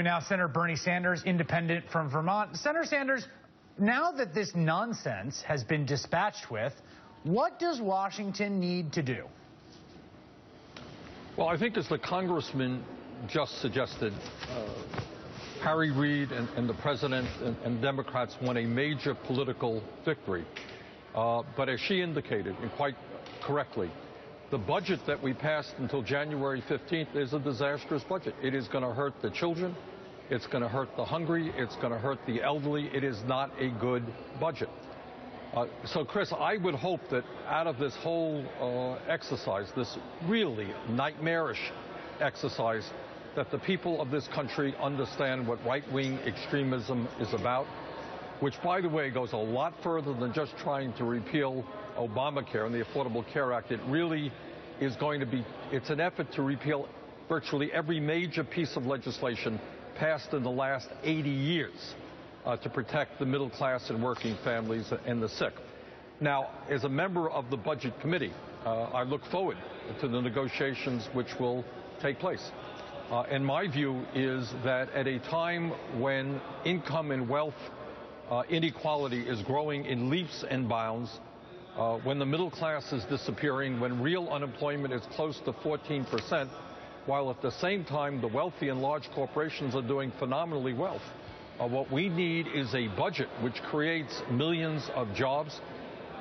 Now, Senator Bernie Sanders, independent from Vermont. Senator Sanders, now that this nonsense has been dispatched with, what does Washington need to do? Well, I think as the congressman just suggested, Harry Reid and the president and Democrats won a major political victory. But as she indicated, and quite correctly, the budget that we passed until January 15th is a disastrous budget. It is going to hurt the children. It's going to hurt the hungry. It's going to hurt the elderly. It is not a good budget. So, Chris, I would hope that out of this whole exercise, this really nightmarish exercise, that the people of this country understand what right-wing extremism is about, which, by the way, goes a lot further than just trying to repeal Obamacare and the Affordable Care Act. It really is going to be, it's an effort to repeal virtually every major piece of legislation passed in the last 80 years to protect the middle class and working families and the sick. Now, as a member of the Budget Committee, I look forward to the negotiations which will take place. And my view is that at a time when income and wealth inequality is growing in leaps and bounds, when the middle class is disappearing, when real unemployment is close to 14%, while at the same time the wealthy and large corporations are doing phenomenally well. What we need is a budget which creates millions of jobs,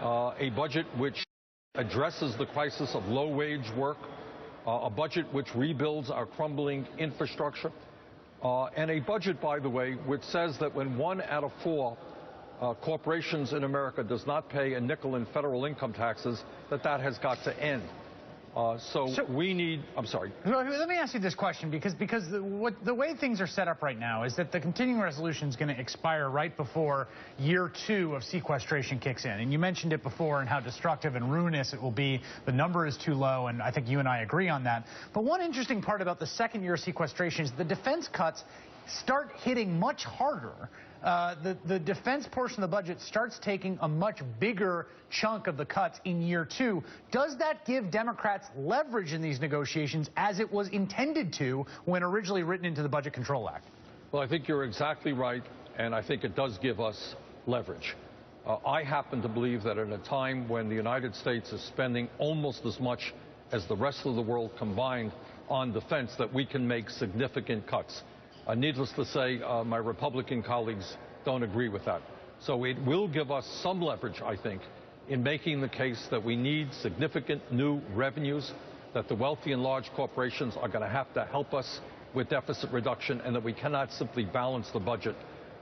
a budget which addresses the crisis of low-wage work, a budget which rebuilds our crumbling infrastructure, and a budget, by the way, which says that when 1 out of 4 corporations in America does not pay a nickel in federal income taxes, that has got to end. So we need, I'm sorry. Let me ask you this question, because the way things are set up right now is that the continuing resolution is going to expire right before year 2 of sequestration kicks in. And you mentioned it before and how destructive and ruinous it will be. The number is too low, and I think you and I agree on that. But one interesting part about the second year of sequestration is the defense cuts start hitting much harder. The defense portion of the budget starts taking a much bigger chunk of the cuts in year 2. Does that give Democrats leverage in these negotiations as it was intended to when originally written into the Budget Control Act? Well, I think you're exactly right, and I think it does give us leverage. I happen to believe that at a time when the United States is spending almost as much as the rest of the world combined on defense, that we can make significant cuts. Needless to say, my Republican colleagues don't agree with that. So it will give us some leverage, I think, in making the case that we need significant new revenues, that the wealthy and large corporations are going to have to help us with deficit reduction, and that we cannot simply balance the budget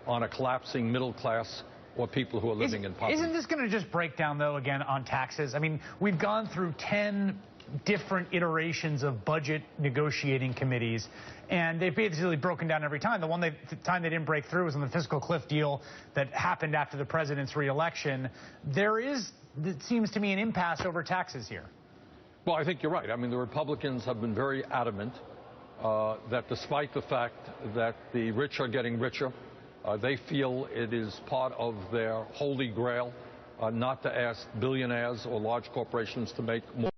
on a collapsing middle class or people who are living in poverty. Isn't this going to just break down, though, again, on taxes? I mean, we've gone through 10 different iterations of budget negotiating committees, and they've basically broken down every time. The time they didn't break through was on the fiscal cliff deal that happened after the president's reelection. There is, it seems to me, an impasse over taxes here. Well, I think you're right. I mean, the Republicans have been very adamant that despite the fact that the rich are getting richer, they feel it is part of their holy grail not to ask billionaires or large corporations to make more.